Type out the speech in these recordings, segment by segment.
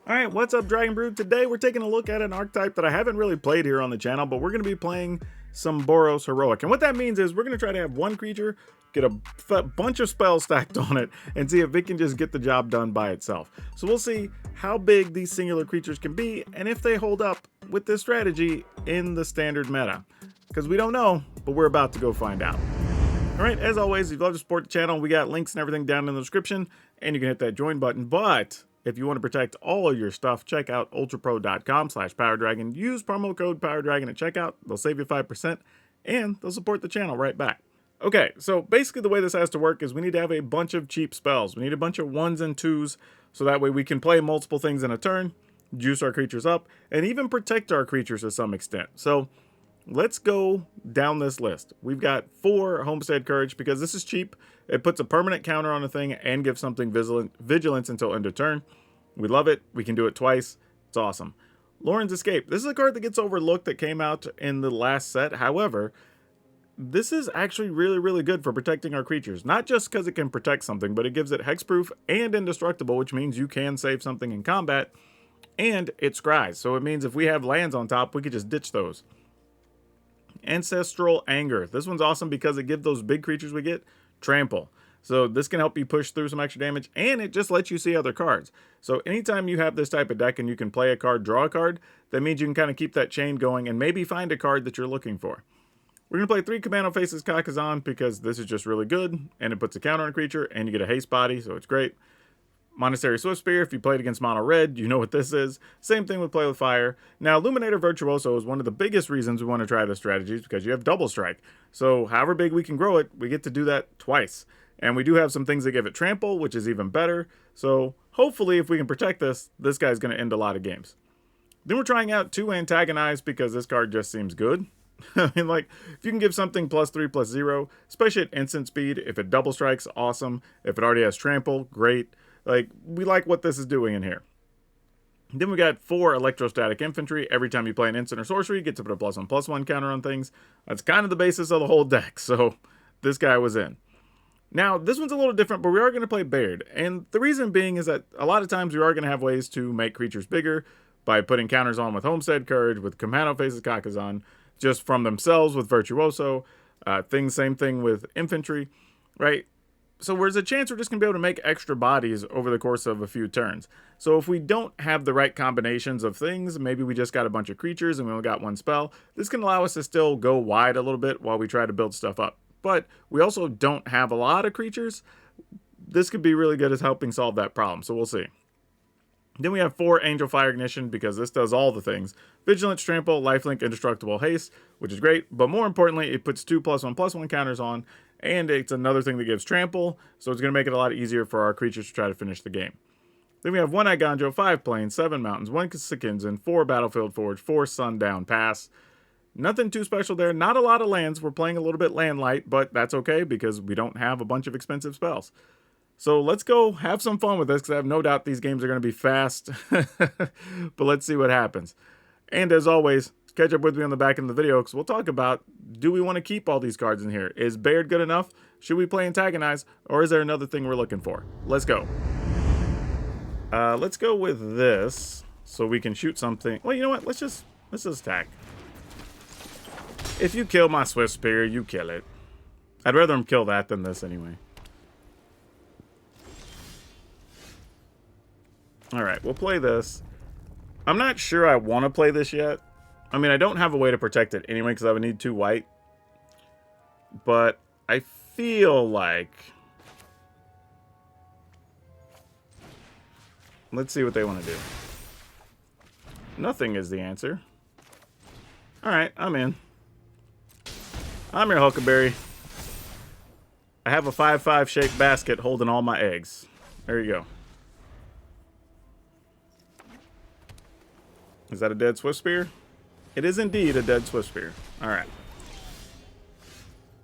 Alright, what's up Dragon Brood? Today we're taking a look at an archetype that I haven't really played here on the channel, but we're going to be playing some Boros Heroic. And what that means is we're going to try to have one creature, get a bunch of spells stacked on it, and see if it can just get the job done by itself. So we'll see how big these singular creatures can be, and if they hold up with this strategy in the standard meta. Because we don't know, but we're about to go find out. Alright, as always, if you'd love to support the channel, we got links and everything down in the description, and you can hit that join button. But if you want to protect all of your stuff, check out ultrapro.com/PowrDragn. Use promo code PowrDragn at checkout. They'll save you 5%, and they'll support the channel right back. Okay, so basically the way this has to work is we need to have a bunch of cheap spells. We need a bunch of 1s and 2s, so that way we can play multiple things in a turn, juice our creatures up, and even protect our creatures to some extent. So let's go down this list. We've got 4 Homestead Courage because this is cheap. It puts a permanent counter on a thing and gives something vigilance until end of turn. We love it. We can do it twice. It's awesome. Lauren's Escape. This is a card that gets overlooked that came out in the last set. However, this is actually really good for protecting our creatures. Not just because it can protect something, but it gives it hexproof and indestructible, which means you can save something in combat. And it scries. So it means if we have lands on top, we could just ditch those. Ancestral Anger. This one's awesome because it gives those big creatures we get trample. So this can help you push through some extra damage, and it just lets you see other cards. So anytime you have this type of deck and you can play a card, draw a card, that means you can kind of keep that chain going and maybe find a card that you're looking for. We're going to play 3 Commando Faces Kakazan because this is just really good, and it puts a counter on a creature, and you get a haste body, so it's great. Monastery Swiftspear, if you played against Mono Red, you know what this is. Same thing with Play with Fire. Now, Illuminator Virtuoso is one of the biggest reasons we want to try this strategy because you have double strike. So, however big we can grow it, we get to do that twice. And we do have some things that give it trample, which is even better. So, hopefully, if we can protect this, this guy's going to end a lot of games. Then we're trying out 2 Antagonize because this card just seems good. I mean, like, if you can give something +3/+0, especially at instant speed, if it double strikes, awesome. If it already has trample, great. Like, we like what this is doing in here. Then we got 4 Electrostatic Infantry. Every time you play an instant or sorcery, you get to put a +1/+1 counter on things. That's kind of the basis of the whole deck, so this guy was in. Now, this one's a little different, but we are going to play Baird. And the reason being is that a lot of times we are going to have ways to make creatures bigger by putting counters on with Homestead Courage, with Commando Faces Kakazan, just from themselves with Virtuoso, same thing with Infantry, right? So there's a chance we're just going to be able to make extra bodies over the course of a few turns. So if we don't have the right combinations of things, maybe we just got a bunch of creatures and we only got 1 spell, this can allow us to still go wide a little bit while we try to build stuff up. But we also don't have a lot of creatures. This could be really good as helping solve that problem, so we'll see. Then we have 4 Angel Fire Ignition because this does all the things. Vigilance, Trample, Lifelink, Indestructible, Haste, which is great. But more importantly, it puts 2 +1/+1 counters on, and it's another thing that gives Trample, so it's going to make it a lot easier for our creatures to try to finish the game. Then we have 1 Iganjo, 5 Plains, 7 Mountains, 1 Sikinzen, 4 Battlefield Forge, 4 Sundown Pass. Nothing too special there. Not a lot of lands. We're playing a little bit land light, but that's okay because we don't have a bunch of expensive spells. So let's go have some fun with this because I have no doubt these games are going to be fast. But let's see what happens. And as always, catch up with me on the back end of the video because we'll talk about, do we want to keep all these cards in here? Is Baird good enough? Should we play Antagonize? Or is there another thing we're looking for? Let's go. Let's go with this so we can shoot something. Well, you know what? Let's just attack. If you kill my Swiftspear, you kill it. I'd rather him kill that than this anyway. Alright, we'll play this. I'm not sure I want to play this yet. I mean, I don't have a way to protect it anyway because I would need 2 white. But I feel like... Let's see what they want to do. Nothing is the answer. Alright, I'm in. I'm your Huckleberry. I have a 5/5 shaped basket holding all my eggs. There you go. Is that a dead Swiftspear? It is indeed a dead Swiftspear. Alright.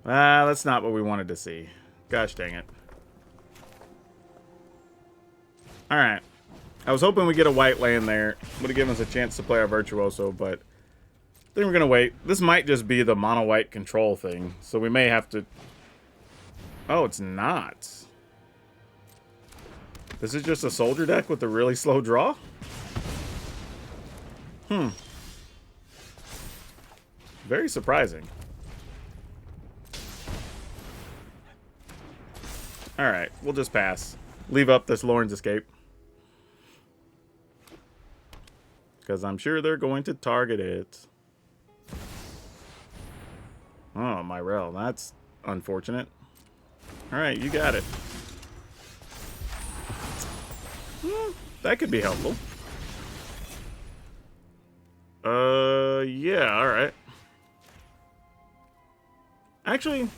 That's not what we wanted to see. Gosh dang it. Alright. I was hoping we'd get a white land there. Would have given us a chance to play our Virtuoso, but I think we're going to wait. This might just be the mono-white control thing, so we may have to... Oh, it's not. This is just a soldier deck with a really slow draw? Very surprising. Alright, we'll just pass. Leave up this Lorne's Escape. Because I'm sure they're going to target it. Oh, Myrel, that's unfortunate. Alright, you got it. That could be helpful. Yeah, alright. Actually,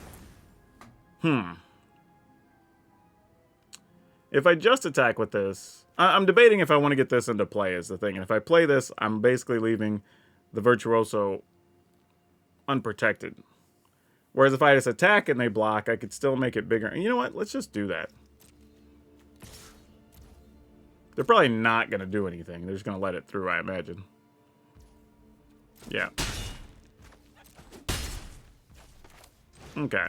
if I just attack with this, I'm debating if I want to get this into play is the thing. And if I play this, I'm basically leaving the Virtuoso unprotected. Whereas if I just attack and they block, I could still make it bigger. And you know what? Let's just do that. They're probably not going to do anything. They're just going to let it through, I imagine. Yeah. Okay.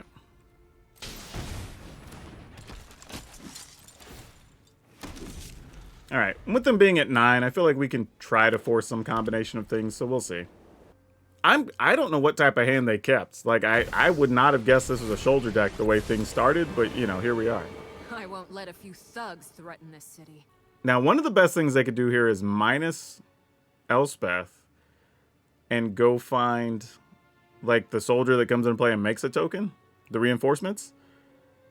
Alright, with them being at 9, I feel like we can try to force some combination of things, so we'll see. I don't know what type of hand they kept. Like, I would not have guessed this was a shoulder deck the way things started, but, you know, here we are. I won't let a few thugs threaten this city. Now, one of the best things they could do here is minus Elspeth and go find, like, the soldier that comes in play and makes a token, the reinforcements,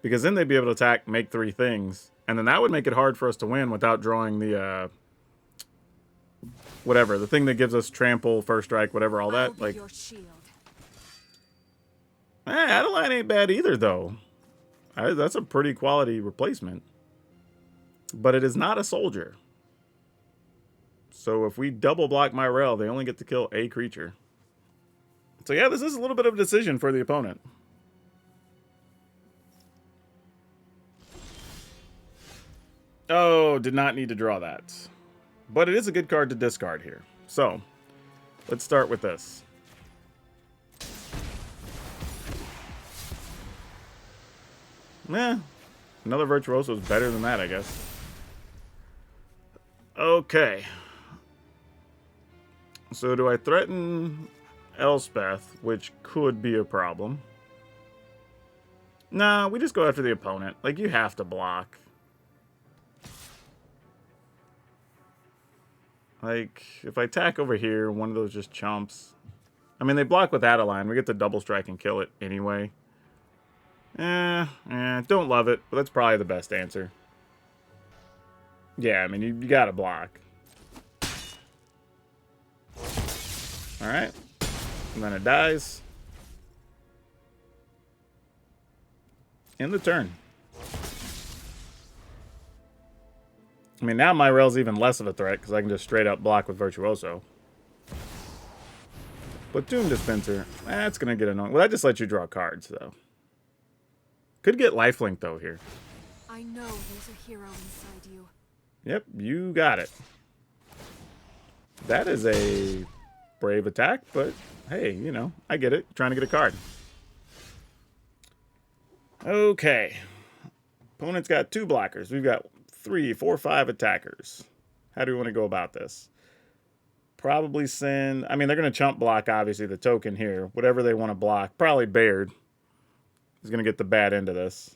because then they'd be able to attack, make 3 things, and then that would make it hard for us to win without drawing the, whatever, the thing that gives us trample, first strike, whatever, all that. Like, Adeline ain't bad either, though. That's a pretty quality replacement. But it is not a soldier. So if we double block Myrel, they only get to kill a creature. So yeah, this is a little bit of a decision for the opponent. Oh, did not need to draw that. But it is a good card to discard here. So, let's start with this. Another Virtuoso is better than that, I guess. Okay. So do I threaten Elspeth, which could be a problem? Nah, we just go after the opponent. Like, you have to block. Like, if I attack over here, one of those just chumps. I mean, they block with Adeline. We get to double strike and kill it anyway. Don't love it, but that's probably the best answer. Yeah, I mean, you gotta block. Alright. And then it dies. End the turn. I mean, now Myrel's even less of a threat, because I can just straight up block with Virtuoso. Platoon Dispenser. That's going to get annoying. Well, that just lets you draw cards, though. Could get lifelink, though, here. I know there's a hero inside you. Yep, you got it. That is a brave attack, but hey, you know, I get it. Trying to get a card. Okay. Opponent's got 2 blockers. We've got 3, 4, 5 attackers. How do we want to go about this? Probably send... I mean, they're going to chump block, obviously, the token here. Whatever they want to block. Probably Baird is going to get the bad end of this.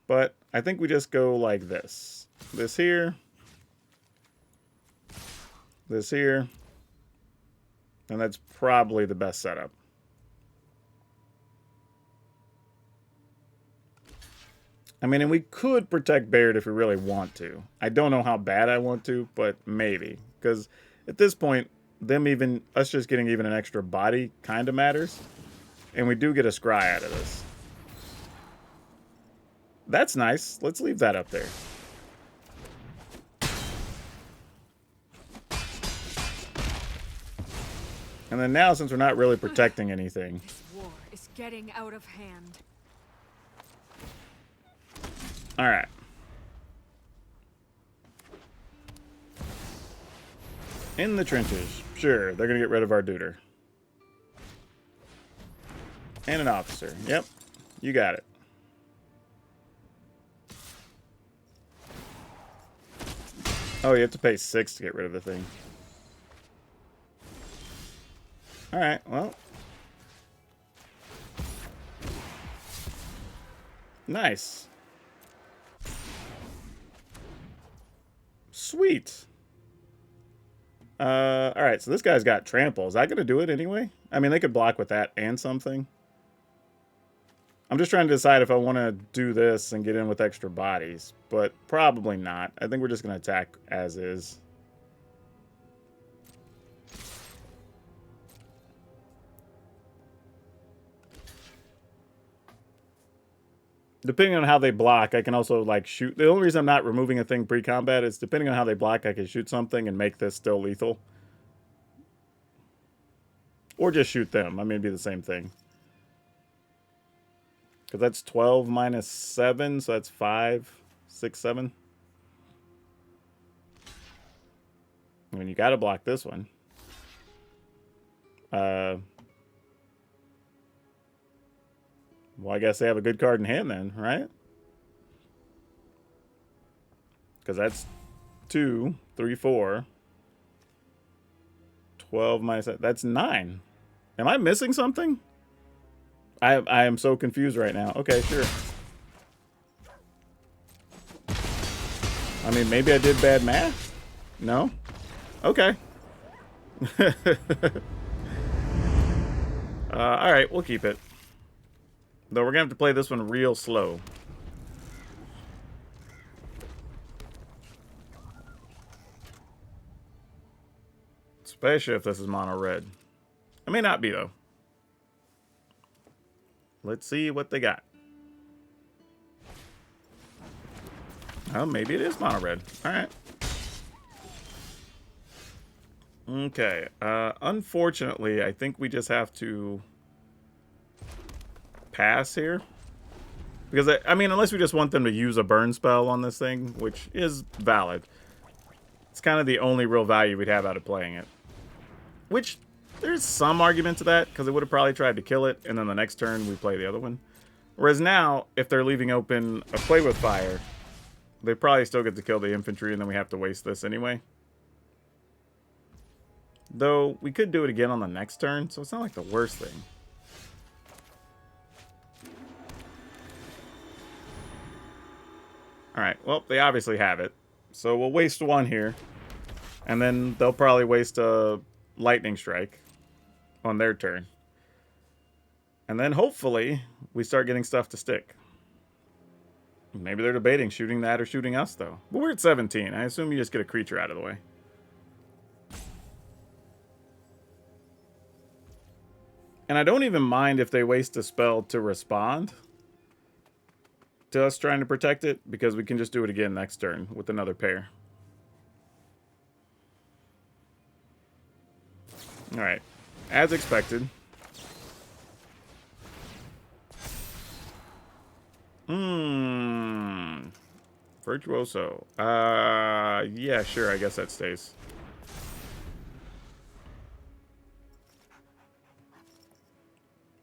But I think we just go like this. This here. This here. And that's probably the best setup. I mean, and we could protect Baird if we really want to. I don't know how bad I want to, but maybe. Because at this point, us just getting even an extra body kind of matters. And we do get a scry out of this. That's nice. Let's leave that up there. And then now, since we're not really protecting anything... This war is getting out of hand. Alright. In the trenches. Sure, they're going to get rid of our Duder. And an officer. Yep, you got it. Oh, you have to pay 6 to get rid of the thing. Alright, well. Nice. Sweet. Alright, so this guy's got trample. Is that going to do it anyway? I mean, they could block with that and something. I'm just trying to decide if I want to do this and get in with extra bodies, but probably not. I think we're just going to attack as is. Depending on how they block, I can also, like, shoot. The only reason I'm not removing a thing pre-combat is depending on how they block, I can shoot something and make this still lethal. Or just shoot them. I mean, it'd be the same thing. Because that's 12 minus 7, so that's 5, 6, 7. I mean, you got to block this one. Well, I guess they have a good card in hand then, right? Because that's 2, 3, 4. 12 minus... That's 9. Am I missing something? I am so confused right now. Okay, sure. I mean, maybe I did bad math? No? Okay. Alright, we'll keep it. Though we're going to have to play this one real slow. Especially if this is mono red. It may not be, though. Let's see what they got. Oh, maybe it is mono red. Alright. Okay. Unfortunately, I think we just have to pass here. Because, I mean, unless we just want them to use a burn spell on this thing, which is valid. It's kind of the only real value we'd have out of playing it. Which, there's some argument to that, because it would have probably tried to kill it, and then the next turn we play the other one. Whereas now, if they're leaving open a play with fire, they probably still get to kill the infantry, and then we have to waste this anyway. Though, we could do it again on the next turn, so it's not like the worst thing. Alright, well, they obviously have it. So we'll waste one here. And then they'll probably waste a lightning strike on their turn. And then hopefully we start getting stuff to stick. Maybe they're debating shooting that or shooting us, though. But we're at 17. I assume you just get a creature out of the way. And I don't even mind if they waste a spell to respond to us trying to protect it, because we can just do it again next turn with another pair. Alright. As expected. Virtuoso. Yeah, sure, I guess that stays.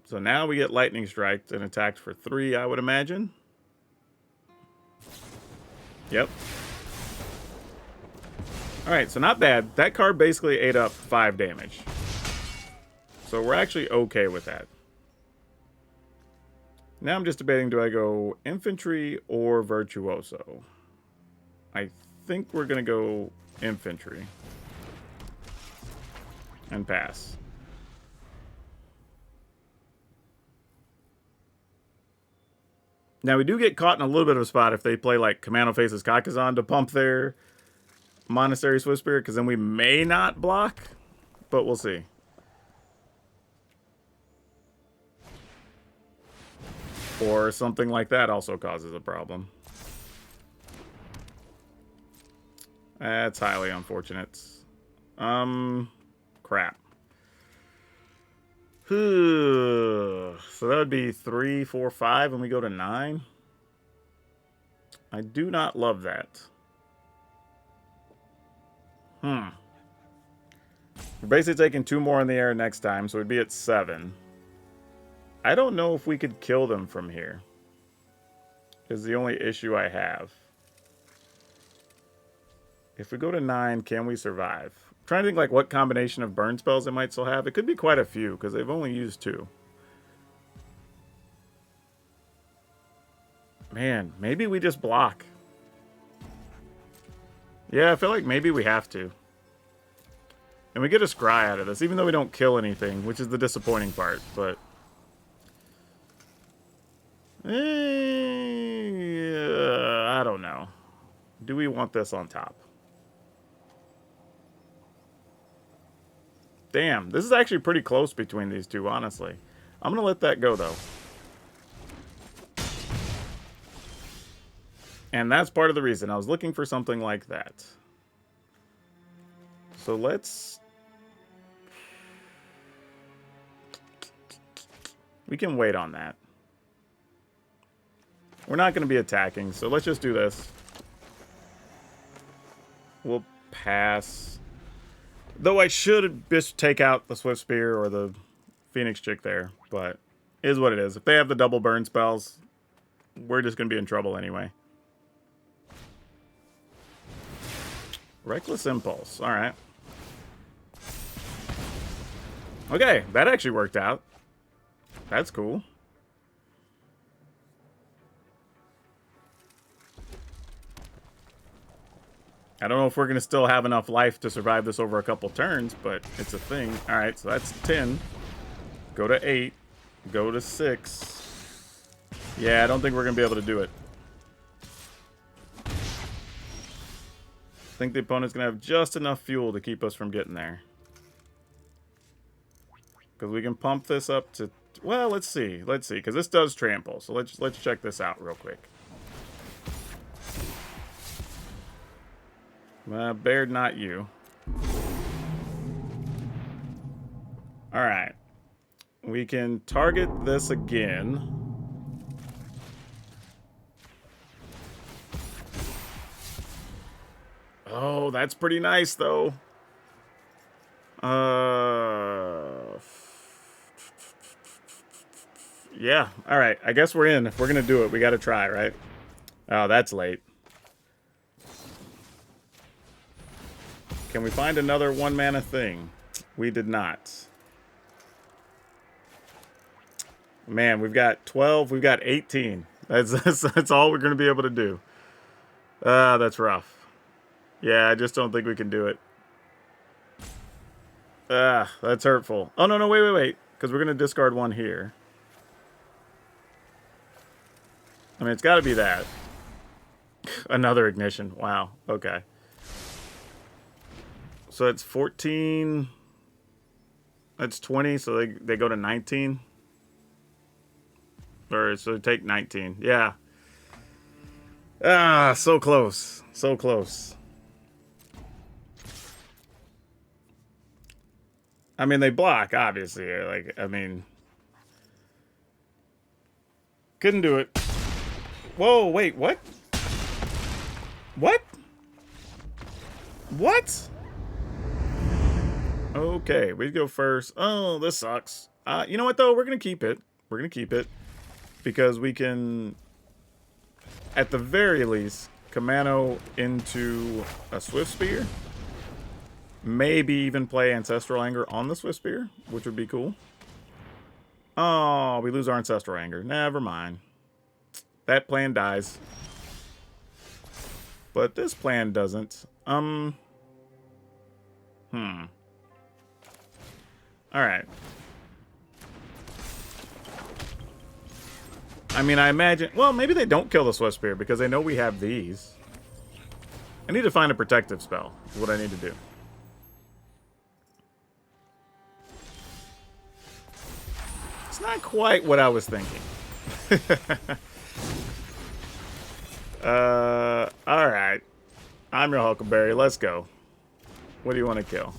So now we get lightning striked and attacked for 3, I would imagine. Yep. Alright, so not bad. That card basically ate up 5 damage. So we're actually okay with that. Now I'm just debating, do I go infantry or virtuoso? I think we're going to go infantry. And pass. Now, we do get caught in a little bit of a spot if they play, like, Commando Faces Kakazan to pump their Monastery Swift Spirit, because then we may not block, but we'll see. Or something like that also causes a problem. That's highly unfortunate. Crap. So that would be 3, 4, 5, and we go to 9. I do not love that. We're basically taking 2 more in the air next time, so we'd be at 7. I don't know if we could kill them from here. Is the only issue I have. If we go to 9, can we survive? I'm trying to think like what combination of burn spells they might still have. It could be quite a few because they've only used 2. Man, maybe we just block. Yeah, I feel like maybe we have to. And we get a scry out of this, even though we don't kill anything, which is the disappointing part, but... I don't know. Do we want this on top? Damn, this is actually pretty close between these two, honestly. I'm going to let that go, though. And that's part of the reason. I was looking for something like that. So let's... We can wait on that. We're not going to be attacking, so let's just do this. We'll pass. Though I should just take out the Swift Spear or the Phoenix Chick there, but it is what it is. If they have the double burn spells, we're just going to be in trouble anyway. Reckless Impulse. All right. Okay, that actually worked out. That's cool. I don't know if we're going to still have enough life to survive this over a couple turns, but it's a thing. All right, so that's 10. Go to 8. Go to 6. Yeah, I don't think we're going to be able to do it. I think the opponent's going to have just enough fuel to keep us from getting there. Because we can pump this up to... Well, let's see. Let's see, because this does trample. So let's check this out real quick. Baird, not you. Alright. We can target this again. Oh, that's pretty nice, though. Yeah, alright. I guess we're in. If we're gonna do it, we gotta try, right? Oh, that's late. Can we find another 1-mana thing? We did not. Man, we've got 12. We've got 18. That's all we're going to be able to do. That's rough. Yeah, I just don't think we can do it. That's hurtful. Oh, no, wait. Because we're going to discard 1 here. I mean, it's got to be that. Another ignition. Wow. Okay. So it's 14. That's 20, so they go to 19. Or so take 19. Yeah. So close. So close. I mean, they block, obviously. Like, I mean... Couldn't do it. Whoa, wait, what? What? What? Okay, we go first. Oh, this sucks. You know what, though? We're going to keep it. We're going to keep it. Because we can, at the very least, Commando into a Swift Spear. Maybe even play Ancestral Anger on the Swift Spear, which would be cool. Oh, we lose our Ancestral Anger. Never mind. That plan dies. But this plan doesn't. Alright. I mean, I imagine... Well, maybe they don't kill the Swift Spear because they know we have these. I need to find a protective spell. Is what I need to do. It's not quite what I was thinking. Alright. I'm your Huckleberry. Let's go. What do you want to kill?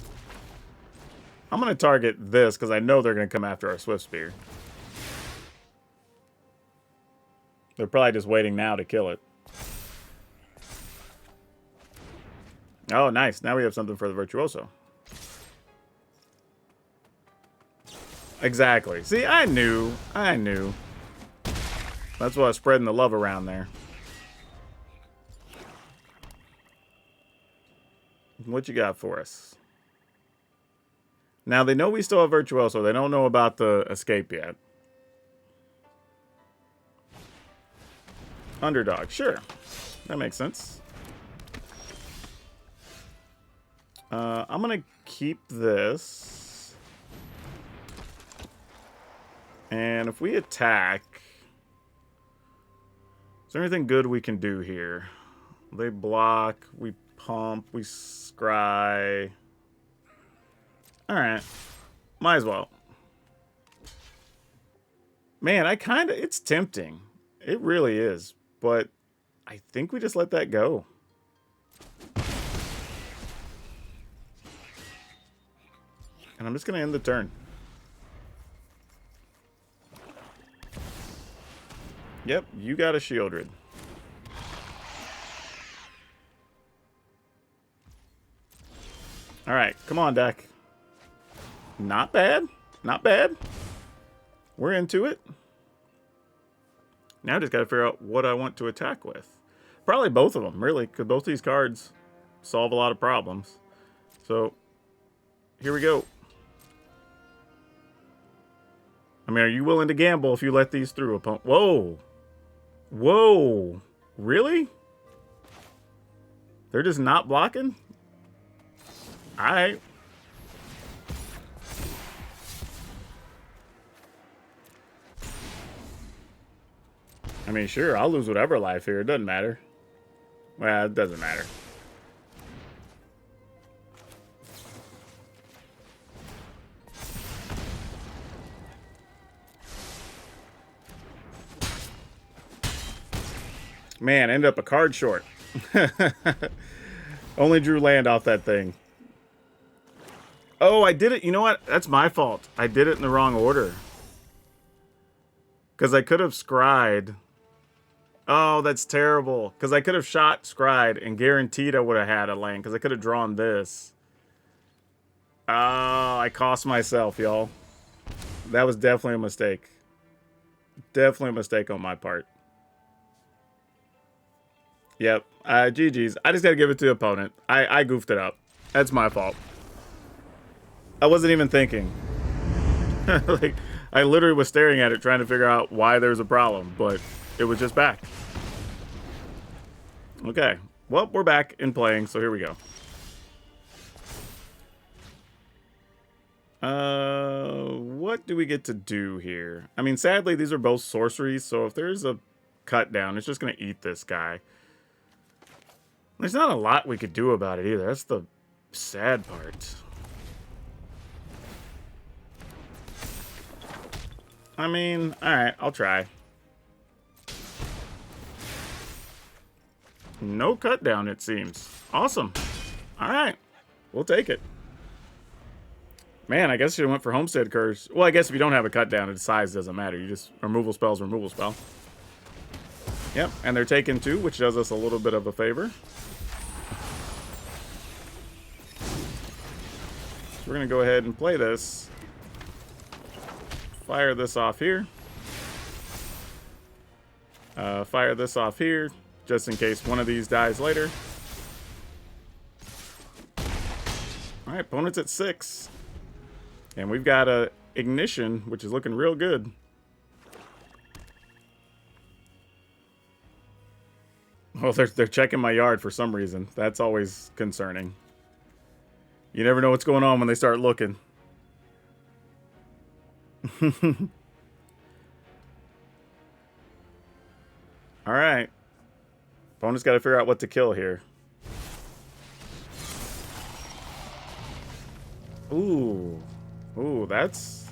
I'm going to target this because I know they're going to come after our Swift Spear. They're probably just waiting now to kill it. Oh, nice. Now we have something for the Virtuoso. Exactly. See, I knew. That's why I was spreading the love around there. What you got for us? Now, they know we still have Virtuoso. They don't know about the escape yet. Underdog. Sure. That makes sense. I'm going to keep this. And if we attack... Is there anything good we can do here? They block. We pump. We scry. Alright. Might as well. Man, it's tempting. It really is. But I think we just let that go. And I'm just going to end the turn. Yep, you got a Shieldred. Alright, come on, deck. Not bad. Not bad. We're into it. Now I just got to figure out what I want to attack with. Probably both of them, really, because both these cards solve a lot of problems. So, here we go. I mean, are you willing to gamble if you let these through, opponent? Whoa. Whoa. Really? They're just not blocking? Alright. I mean, sure, I'll lose whatever life here. It doesn't matter. Well, it doesn't matter. Man, ended up a card short. Only drew land off that thing. Oh, I did it. You know what? That's my fault. I did it in the wrong order. Because I could have scryed. Oh, that's terrible. Because I could have shot scryed and guaranteed I would have had a land. Because I could have drawn this. Oh, I cost myself, y'all. That was definitely a mistake. Definitely a mistake on my part. Yep. GG's. I just got to give it to the opponent. I goofed it up. That's my fault. I wasn't even thinking. Like, I literally was staring at it trying to figure out why there's a problem, but it was just back. Okay. Well, we're back in playing, so here we go. What do we get to do here? I mean, sadly, these are both sorceries, so if there's a cut down, it's just going to eat this guy. There's not a lot we could do about it either. That's the sad part. I mean, alright, I'll try. No cut down, it seems. Awesome. Alright, we'll take it. Man, I guess you went for Homestead Curse. Well, I guess if you don't have a cut down, its size doesn't matter. You just removal spells, removal spell. Yep, and they're taking 2, which does us a little bit of a favor. So we're going to go ahead and play this. Fire this off here. Fire this off here, just in case one of these dies later. Alright, opponent's at 6. And we've got a Ignition, which is looking real good. Well, they're checking my yard for some reason. That's always concerning. You never know what's going on when they start looking. Alright. Opponent's got to figure out what to kill here. Ooh. Ooh, that's...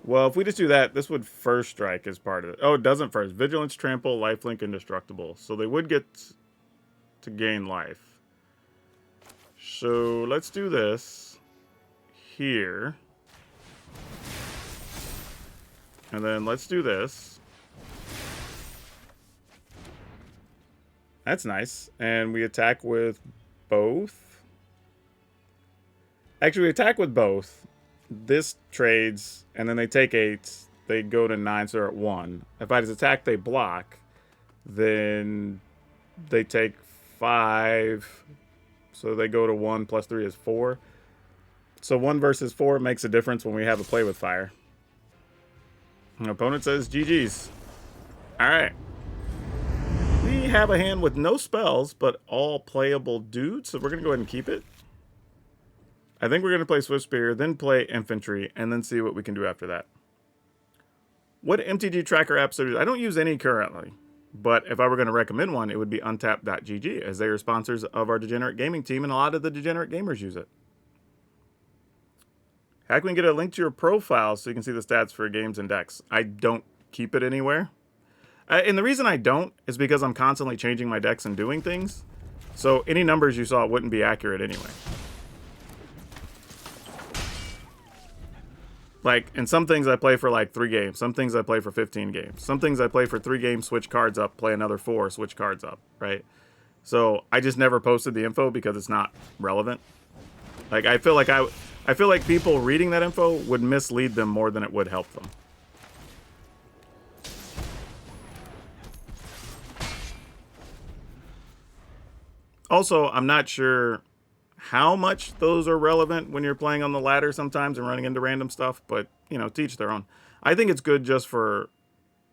Well, if we just do that, this would first strike as part of it. Oh, it doesn't first. Vigilance, Trample, Lifelink, Indestructible. So they would get to gain life. So let's do this here. And then let's do this. That's nice. And we attack with both. Actually, we attack with both. This trades, and then they take 8. They go to 9, so they're at 1. If I just attack, they block. Then they take 5. So they go to 1 plus 3 is 4. So 1 versus 4 makes a difference when we have a play with fire. An opponent says GG's. Alright. We have a hand with no spells, but all playable dudes. So we're going to go ahead and keep it. I think we're going to play Swift Spear, then play Infantry, and then see what we can do after that. What MTG tracker apps are... I don't use any currently. But if I were going to recommend one, it would be Untap.gg, as they are sponsors of our Degenerate Gaming team, and a lot of the Degenerate gamers use it. How can we get a link to your profile so you can see the stats for games and decks? I don't keep it anywhere. And the reason I don't is because I'm constantly changing my decks and doing things. So any numbers you saw wouldn't be accurate anyway. Like, and some things I play for like 3 games. Some things I play for 15 games. Some things I play for 3 games, switch cards up, play another 4, switch cards up, right? So I just never posted the info because it's not relevant. Like, I feel like people reading that info would mislead them more than it would help them. Also, I'm not sure how much those are relevant when you're playing on the ladder sometimes and running into random stuff, but, you know, to each their own. I think it's good just for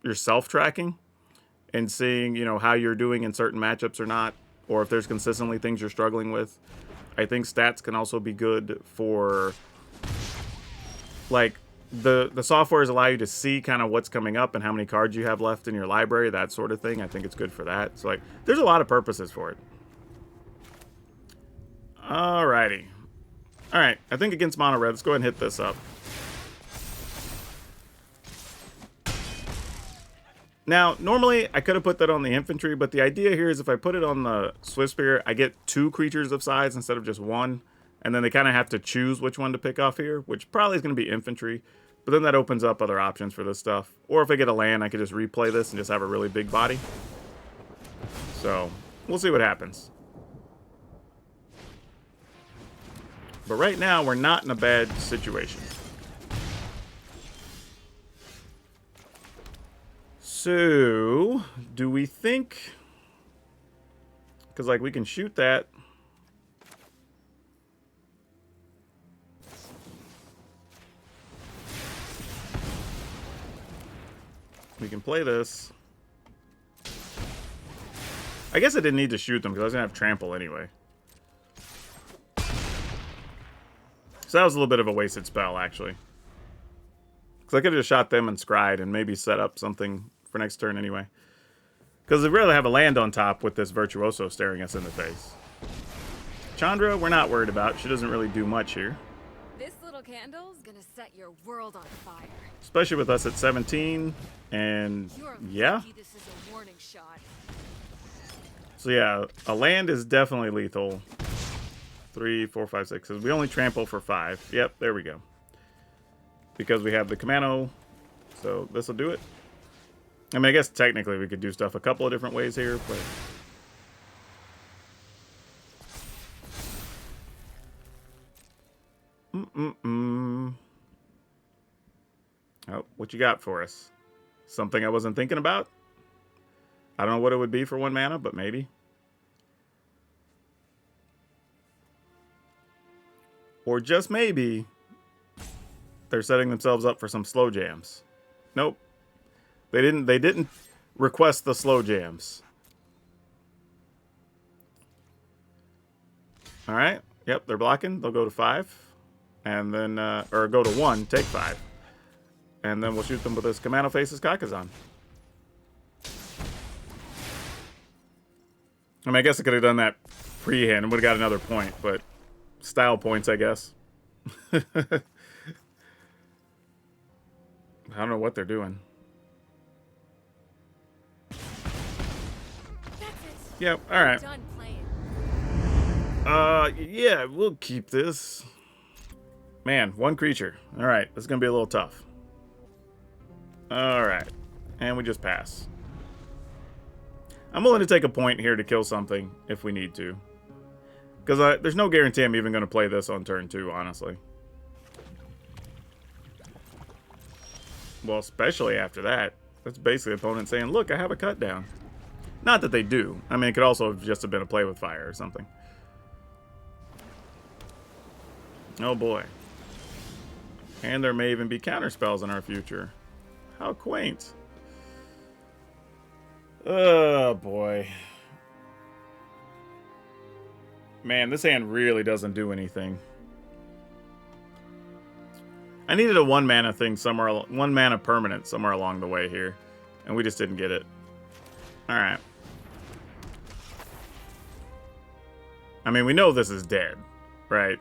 your self-tracking and seeing, you know, how you're doing in certain matchups or not, or if there's consistently things you're struggling with. I think stats can also be good for, like, the softwares allow you to see kind of what's coming up and how many cards you have left in your library, that sort of thing. I think it's good for that. So, like, there's a lot of purposes for it. Alrighty. Alright, I think against mono red, let's go ahead and hit this up. Now, normally I could have put that on the infantry, but the idea here is if I put it on the Swift Spear, I get 2 creatures of size instead of just 1. And then they kind of have to choose which one to pick off here, which probably is going to be infantry. But then that opens up other options for this stuff. Or if I get a land, I could just replay this and just have a really big body. So, we'll see what happens. But right now, we're not in a bad situation. So, do we think... Because, like, we can shoot that. We can play this. I guess I didn't need to shoot them because I was going to have trample anyway. So that was a little bit of a wasted spell, actually. Because I could have just shot them and scryed and maybe set up something for next turn anyway. Because they really have a land on top with this Virtuoso staring us in the face. Chandra, we're not worried about. She doesn't really do much here. This little candle's gonna set your world on fire. Especially with us at 17. And yeah. This is a warning shot. So yeah, a land is definitely lethal. 3, 4, 5, 6. We only trample for 5. Yep, there we go. Because we have the Commando. So this will do it. I mean, I guess technically we could do stuff a couple of different ways here, but... Oh, what you got for us? Something I wasn't thinking about? I don't know what it would be for 1 mana, but maybe. Or just maybe they're setting themselves up for some slow jams. Nope. They didn't request the slow jams. All right. Yep, they're blocking. They'll go to 5 and then or go to 1, take 5. And then we'll shoot them with this Commando Faces Kakazan. I mean, I guess I could have done that pre-hand and would have got another point, but style points, I guess. I don't know what they're doing. Yep, alright. Yeah, we'll keep this. Man, 1 creature. Alright, this is going to be a little tough. Alright. And we just pass. I'm willing to take a point here to kill something if we need to. Because there's no guarantee I'm even going to play this on turn 2, honestly. Well, especially after that. That's basically the opponent saying, look, I have a cut down. Not that they do. I mean, it could also just have been a play with fire or something. Oh boy. And there may even be counter spells in our future. How quaint. Oh boy. Man, this hand really doesn't do anything. I needed a 1 mana thing somewhere, 1 mana permanent somewhere along the way here. And we just didn't get it. Alright. I mean, we know this is dead, right?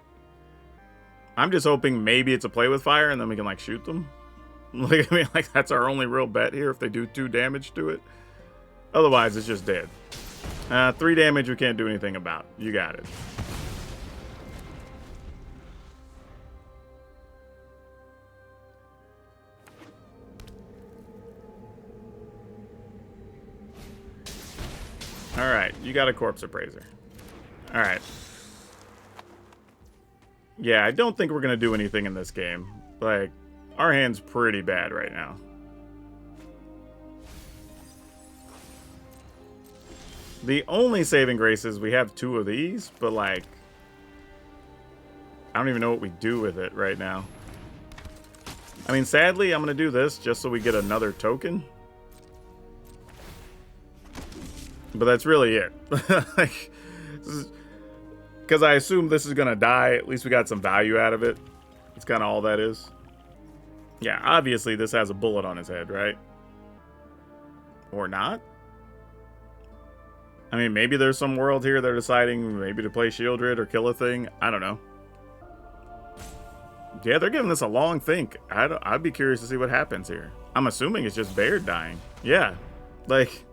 I'm just hoping maybe it's a play with fire and then we can, like, shoot them. Like, I mean, like, that's our only real bet here if they do 2 damage to it. Otherwise, it's just dead. 3 damage we can't do anything about. You got it. Alright, you got a Corpse Appraiser. Alright. Yeah, I don't think we're going to do anything in this game. Like, our hand's pretty bad right now. The only saving grace is we have 2 of these, but, like, I don't even know what we do with it right now. I mean, sadly, I'm going to do this just so we get another token. But that's really it. Like, because I assume this is going to die. At least we got some value out of it. It's kind of all that is. Yeah, obviously this has a bullet on his head, right? Or not? I mean, maybe there's some world here they're deciding maybe to play Shieldred or kill a thing. I don't know. Yeah, they're giving this a long think. I'd be curious to see what happens here. I'm assuming it's just Baird dying. Yeah. Like,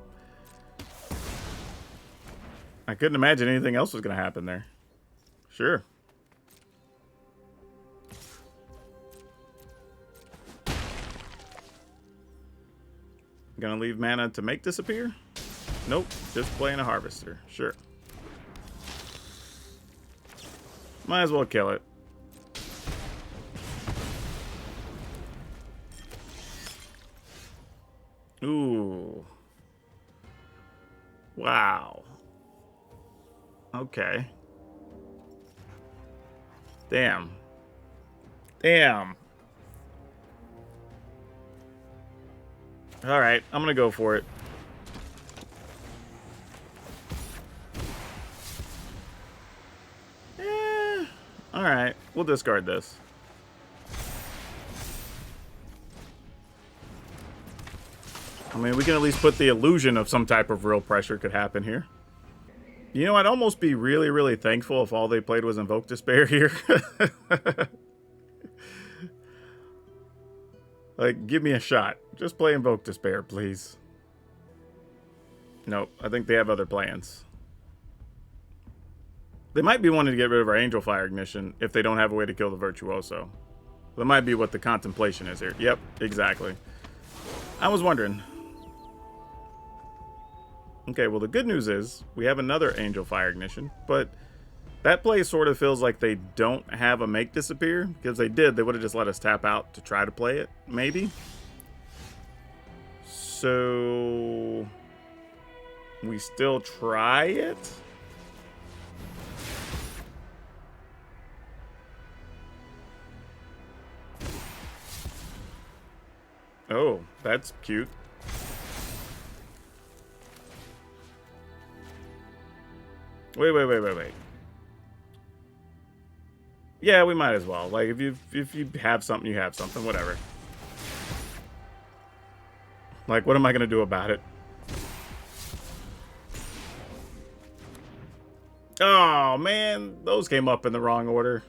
I couldn't imagine anything else was going to happen there. Sure. Gonna leave mana to make disappear? Nope, just playing a harvester. Sure. Might as well kill it. Ooh. Wow. Okay. Damn. Damn. Alright, I'm gonna go for it. Alright, we'll discard this. I mean, we can at least put the illusion of some type of real pressure could happen here. You know, I'd almost be really, really thankful if all they played was Invoke Despair here. Like, give me a shot. Just play Invoke Despair, please. Nope, I think they have other plans. They might be wanting to get rid of our Angel Fire Ignition if they don't have a way to kill the Virtuoso. That might be what the contemplation is here. Yep, exactly. I was wondering. Okay, well, the good news is we have another Angel Fire Ignition, but that play sort of feels like they don't have a make disappear, because they did, they would have just let us tap out to try to play it, maybe. So we still try it? Oh, that's cute. Wait. Yeah, we might as well. Like, if you have something, you have something. Whatever. Like, what am I gonna do about it? Oh man, those came up in the wrong order.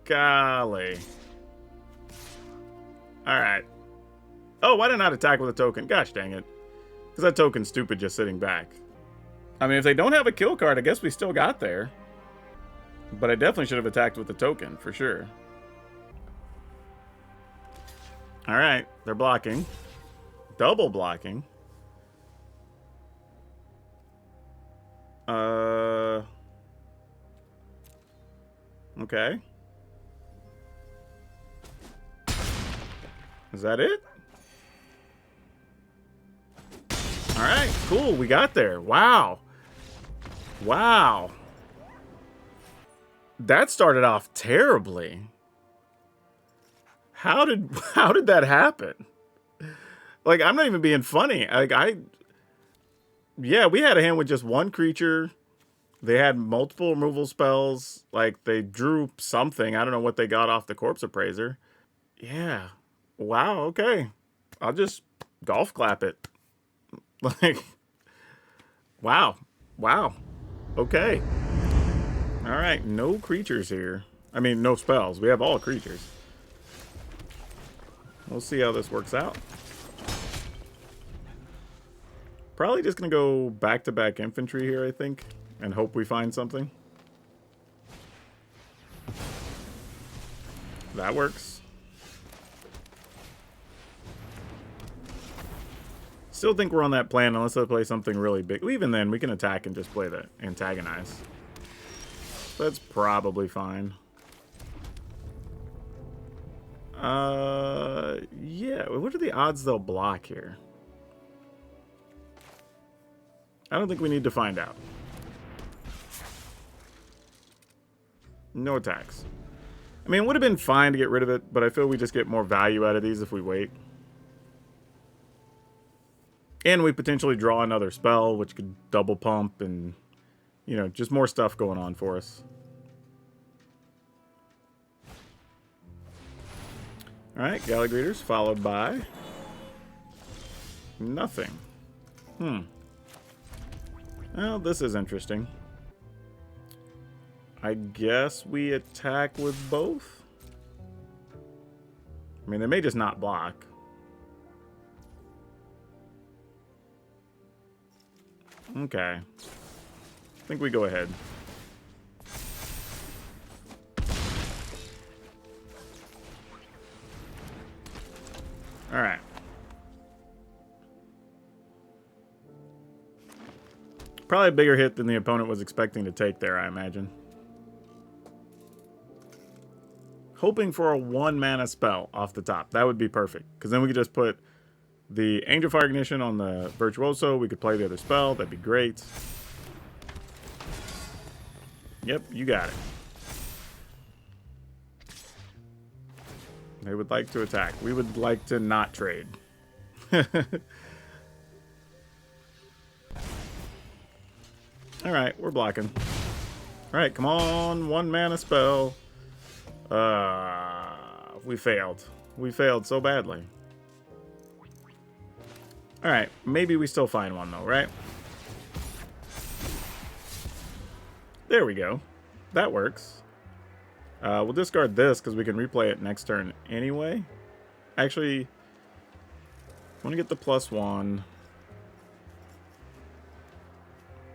Golly. All right. Oh, why did I not attack with a token? Gosh dang it. Because that token's stupid just sitting back. I mean, if they don't have a kill card, I guess we still got there. But I definitely should have attacked with the token, for sure. Alright, they're blocking. Double blocking. Okay. Is that it? Cool, we got there. Wow. Wow. That started off terribly. How did that happen? Like, I'm not even being funny. Yeah, we had a hand with just one creature. They had multiple removal spells. Like, they drew something. I don't know what they got off the Corpse Appraiser. Yeah. Wow, okay. I'll just golf clap it. Like, wow. Wow. Okay. All right, no creatures here. I mean, no spells. We have all creatures. We'll see how this works out. Probably just going to go back-to-back infantry here, I think, and hope we find something. That works. Still think we're on that plan unless I play something really big. Even then, we can attack and just play the antagonize. That's probably fine. Yeah. What are the odds they'll block here? I don't think we need to find out. No attacks. I mean, it would have been fine to get rid of it, but I feel we just get more value out of these if we wait. And we potentially draw another spell, which could double pump and, you know, just more stuff going on for us. Alright, Galley Greeters, followed by nothing. Well, this is interesting. I guess we attack with both? I mean, they may just not block. Okay. I think we go ahead. Alright. Probably a bigger hit than the opponent was expecting to take there, I imagine. Hoping for a 1-mana spell off the top. That would be perfect. Because then we could just put the Angel Fire Ignition on the Virtuoso. We could play the other spell. That'd be great. Yep, you got it. They would like to attack. We would like to not trade. Alright, we're blocking. Alright, come on. 1-mana spell. We failed. We failed so badly. Alright, maybe we still find one though, right? There we go. That works. We'll discard this because we can replay it next turn anyway. Actually, I want to get the +1.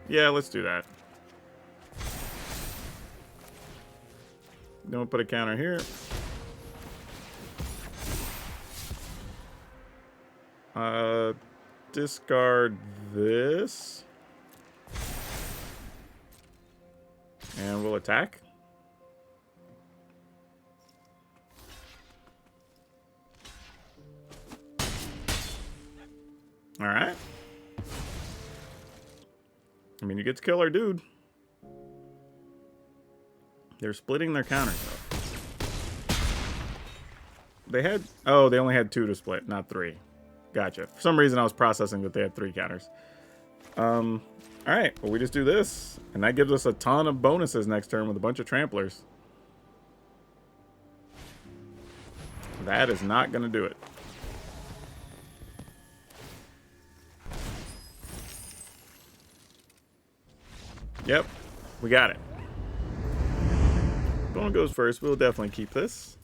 Yeah, let's do that. Then we'll put a counter here. Discard this. And we'll attack. Alright. I mean, you get to kill our dude. They're splitting their counters up. They had... Oh, they only had 2 to split, not 3. Gotcha. For some reason, I was processing that they had 3 counters. Alright, well, we just do this. And that gives us a ton of bonuses next turn with a bunch of tramplers. That is not going to do it. Yep, we got it. Bone goes first. We'll definitely keep this.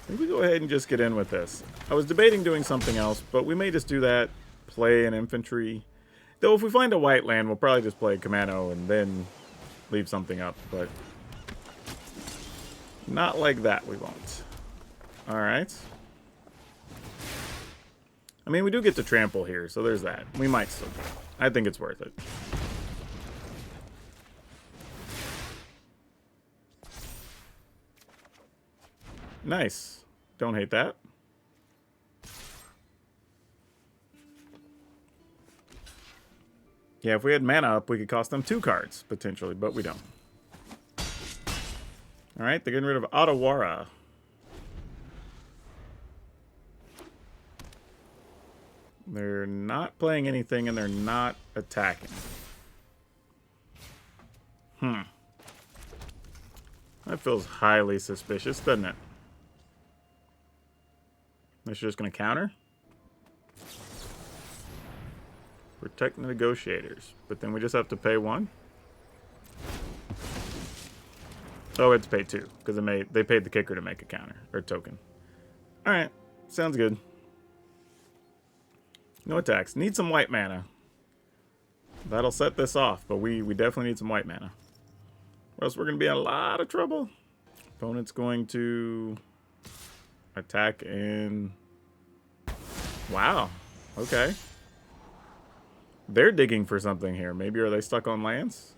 I think we go ahead and just get in with this. I was debating doing something else, but we may just do that. Play an infantry. Though if we find a white land, we'll probably just play Commando and then leave something up. But not like that we won't. Alright. I mean, we do get to trample here, so there's that. We might still do it. I think it's worth it. Nice. Don't hate that. Yeah, if we had mana up, we could cost them 2 cards, potentially, but we don't. Alright, they're getting rid of Otawara. They're not playing anything, and they're not attacking. That feels highly suspicious, doesn't it? They're just going to counter? Protect the negotiators. But then we just have to pay 1? Oh, it's pay 2. Because they paid the kicker to make a counter. Or token. Alright. Sounds good. No attacks. Need some white mana. That'll set this off. But we definitely need some white mana. Or else we're going to be in a lot of trouble. Opponent's going to attack and... Wow. Okay. They're digging for something here. Maybe are they stuck on lands?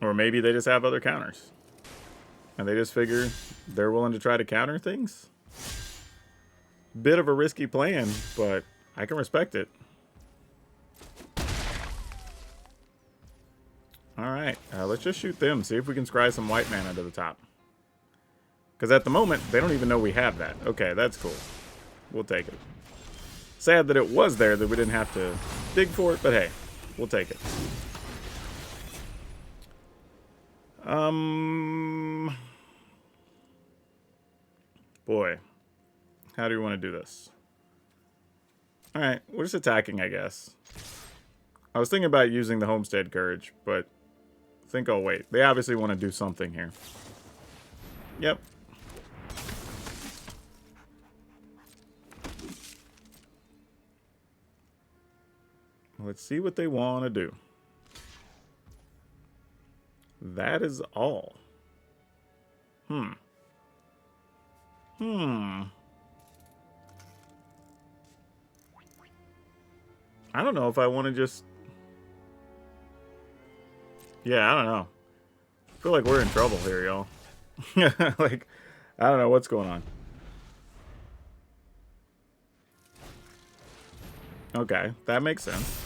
Or maybe they just have other counters. And they just figure they're willing to try to counter things. Bit of a risky plan, but I can respect it. Alright, let's just shoot them. See if we can scry some white mana to the top. Because at the moment, they don't even know we have that. Okay, that's cool. We'll take it. Sad that it was there, that we didn't have to dig for it, but hey, we'll take it. Boy. How do you want to do this? Alright, we're just attacking, I guess. I was thinking about using the Homestead Courage, but I think I'll wait. They obviously want to do something here. Yep. Let's see what they want to do. That is all. I don't know if I want to just... Yeah, I don't know. I feel like we're in trouble here, y'all. Like, I don't know what's going on. Okay, that makes sense.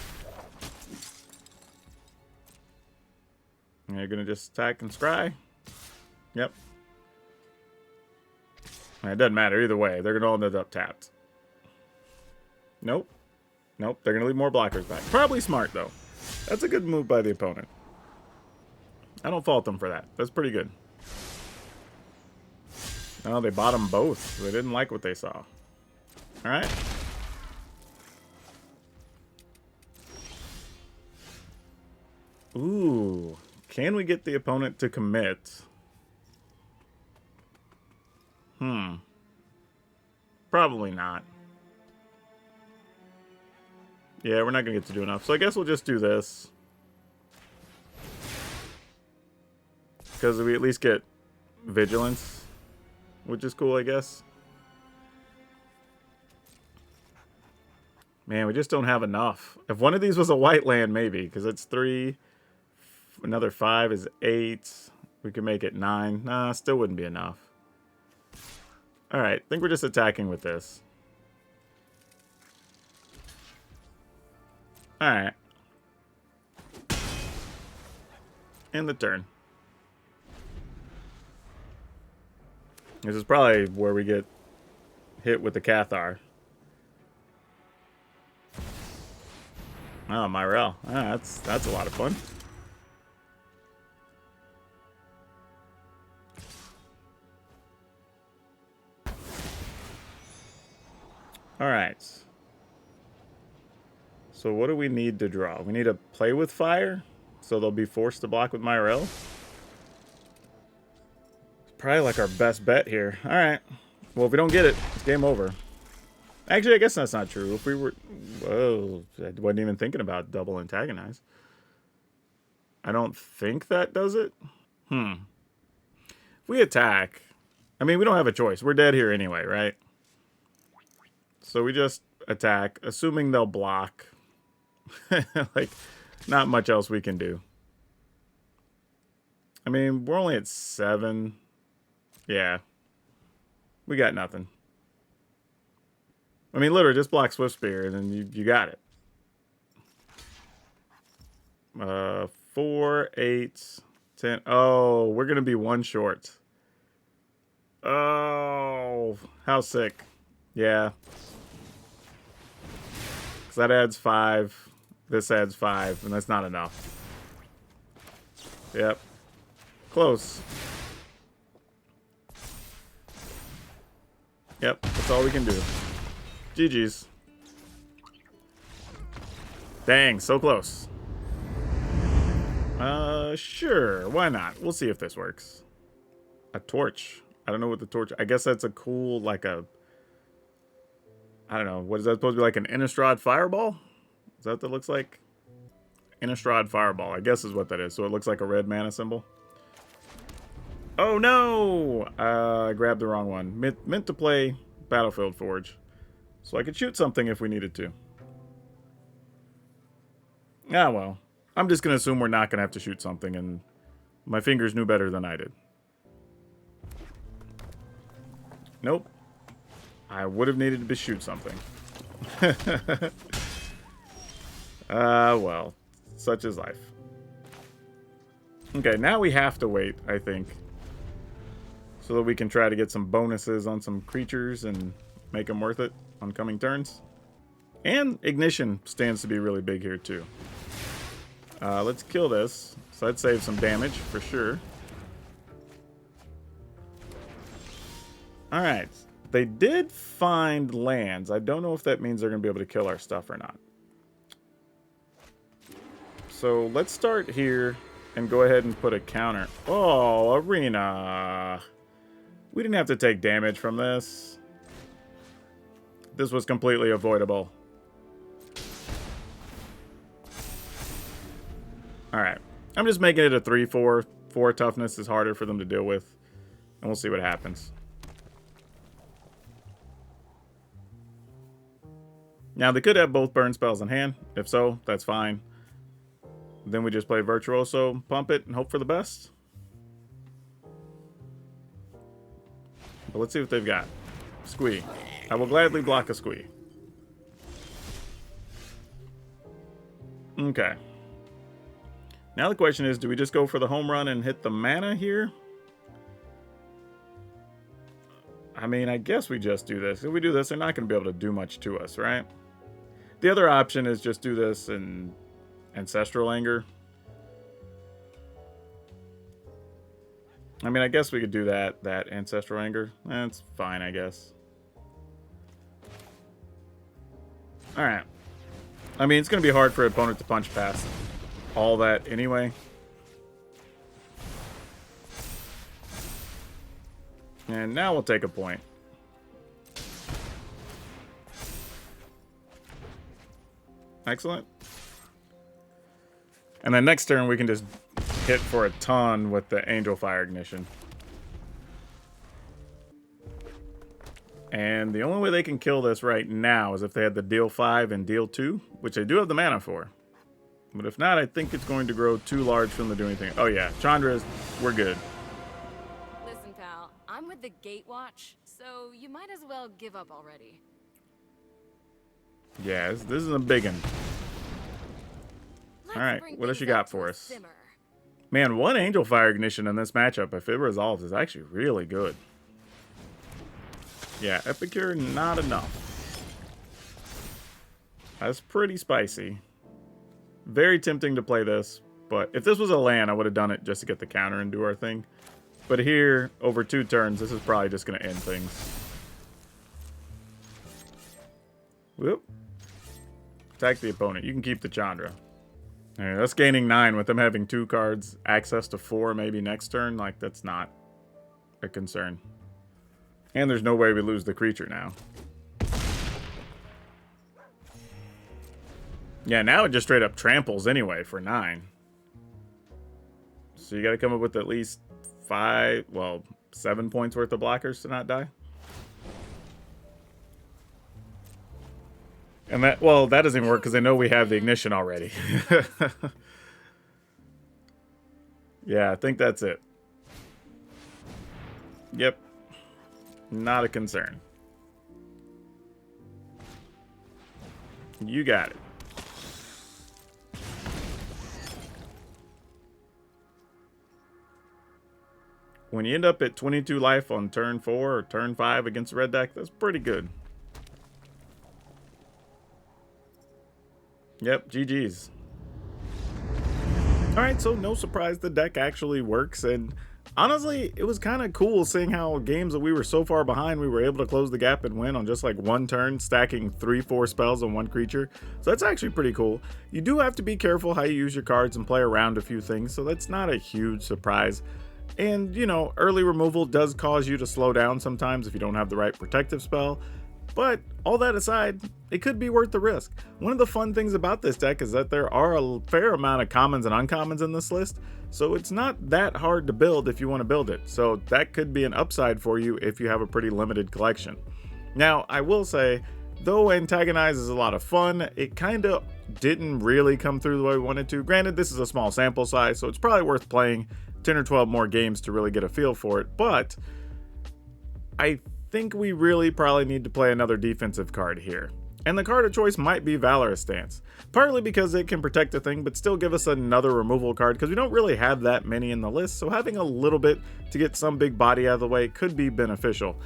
You're gonna just attack and scry? Yep. It doesn't matter either way. They're gonna all end up tapped. Nope. Nope, they're gonna leave more blockers back. Probably smart, though. That's a good move by the opponent. I don't fault them for that. That's pretty good. Oh, they bought them both. They didn't like what they saw. Alright. Ooh. Can we get the opponent to commit? Probably not. Yeah, we're not going to get to do enough. So I guess we'll just do this. Because we at least get Vigilance. Which is cool, I guess. Man, we just don't have enough. If one of these was a white land, maybe. Because it's 3. Another 5 is 8. We could make it 9. Nah, still wouldn't be enough. Alright, I think we're just attacking with this. Alright. End the turn. This is probably where we get hit with the Cathar. Oh, Myrel. Ah, that's a lot of fun. Alright. So what do we need to draw? We need to play with fire, so they'll be forced to block with Myrel. It's probably like our best bet here. Alright. Well, if we don't get it, it's game over. Actually, I guess that's not true. If we were... Whoa. I wasn't even thinking about double antagonize. I don't think that does it. If we attack... I mean, we don't have a choice. We're dead here anyway, right? So we just attack, assuming they'll block. Like, not much else we can do. I mean, we're only at 7. Yeah. We got nothing. I mean, literally, just block Swift Spear, and then you got it. 4, 8, 10. Oh, we're going to be one short. Oh, how sick. Yeah. Because that adds 5. This adds 5, and that's not enough. Yep. Close. Yep, that's all we can do. GG's. Dang, so close. Sure, why not? We'll see if this works. A torch. I don't know what the torch... I guess that's a cool, like a... I don't know. What is that supposed to be, like an Innistrad fireball? Is that what that looks like? Innistrad fireball, I guess is what that is. So it looks like a red mana symbol. Oh no! I grabbed the wrong one. Meant to play Battlefield Forge. So I could shoot something if we needed to. Ah, well. I'm just going to assume we're not going to have to shoot something, and my fingers knew better than I did. Nope. I would have needed to shoot something. Well. Such is life. Okay, now we have to wait, I think. So that we can try to get some bonuses on some creatures and make them worth it on coming turns. And Ignition stands to be really big here, too. Let's kill this. So that'd save some damage, for sure. Alright. They did find lands. I don't know if that means they're going to be able to kill our stuff or not. So let's start here and go ahead and put a counter. Oh, Arena. We didn't have to take damage from this. This was completely avoidable. Alright. I'm just making it a 3-4. 4 toughness is harder for them to deal with. And we'll see what happens. Now, they could have both burn spells in hand. If so, that's fine. Then we just play Virtuoso, pump it, and hope for the best. But let's see what they've got. Squee. I will gladly block a Squee. Okay. Now the question is, do we just go for the home run and hit the mana here? I mean, I guess we just do this. If we do this, they're not going to be able to do much to us, right? The other option is just do this and Ancestral Anger. I mean, I guess we could do that Ancestral Anger. That's fine, I guess. Alright. I mean, it's going to be hard for an opponent to punch past all that anyway. And now we'll take a point. Excellent. And then next turn we can just hit for a ton with the Angel Fire Ignition. And the only way they can kill this right now is if they had the deal 5 and deal 2, which they do have the mana for. But if not, I think it's going to grow too large for them to do anything. Oh yeah, Chandra's, we're good. Listen, pal, I'm with the Gatewatch, so you might as well give up already. Yeah, this is a big one. Alright, what else you got for us? Man, 1 Angel Fire Ignition in this matchup, if it resolves, is actually really good. Yeah, Epicure, not enough. That's pretty spicy. Very tempting to play this, but if this was a land, I would have done it just to get the counter and do our thing. But here, over 2 turns, this is probably just going to end things. Whoop. Attack the opponent. You can keep the Chandra. Alright, that's gaining 9 with them having 2 cards. Access to 4 maybe next turn. Like, that's not a concern. And there's no way we lose the creature now. Yeah, now it just straight up tramples anyway for 9. So you got to come up with at least 7 points worth of blockers to not die. And that, well, that doesn't even work because they know we have the ignition already. Yeah, I think that's it. Yep. Not a concern. You got it. when you end up at 22 life on turn 4 or turn 5 against the red deck, that's pretty good. Yep, GG's. Alright, so no surprise the deck actually works, and honestly, it was kind of cool seeing how games that we were so far behind, we were able to close the gap and win on just like one turn, stacking 3-4 spells on one creature. So that's actually pretty cool. You do have to be careful how you use your cards and play around a few things, so that's not a huge surprise. And, you know, early removal does cause you to slow down sometimes if you don't have the right protective spell. But all that aside, it could be worth the risk. One of the fun things about this deck is that there are a fair amount of commons and uncommons in this list, so it's not that hard to build if you want to build it. So that could be an upside for you if you have a pretty limited collection. Now, I will say, though Antagonize is a lot of fun, it kind of didn't really come through the way we wanted to. Granted, this is a small sample size, so it's probably worth playing 10 or 12 more games to really get a feel for it, but I think we really probably need to play another defensive card here. And the card of choice might be Valorous Stance, partly because it can protect a thing but still give us another removal card because we don't really have that many in the list, so having a little bit to get some big body out of the way could be beneficial.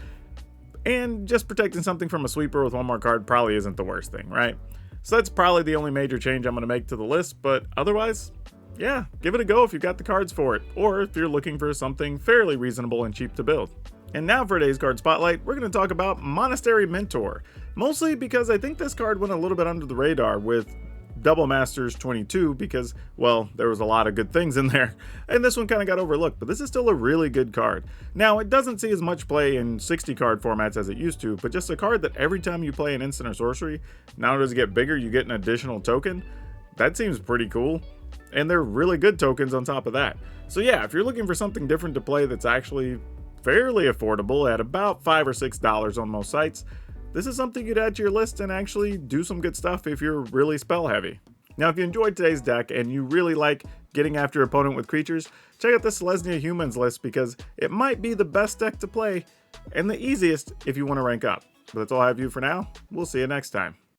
And just protecting something from a sweeper with one more card probably isn't the worst thing, right? So that's probably the only major change I'm going to make to the list, but otherwise, yeah, give it a go if you've got the cards for it, or if you're looking for something fairly reasonable and cheap to build. And now for today's card spotlight, we're going to talk about Monastery Mentor, mostly because I think this card went a little bit under the radar with Double Masters 22 because, well, there was a lot of good things in there, and this one kind of got overlooked, but this is still a really good card. Now, it doesn't see as much play in 60 card formats as it used to, but just a card that every time you play an instant or sorcery, not only does it get bigger, you get an additional token. That seems pretty cool, and they're really good tokens on top of that. So yeah, if you're looking for something different to play that's actually fairly affordable at about $5 or $6 on most sites, this is something you'd add to your list and actually do some good stuff if you're really spell heavy. Now, if you enjoyed today's deck and you really like getting after your opponent with creatures, check out the Selesnya Humans list because it might be the best deck to play and the easiest if you want to rank up. But that's all I have for you for now. We'll see you next time.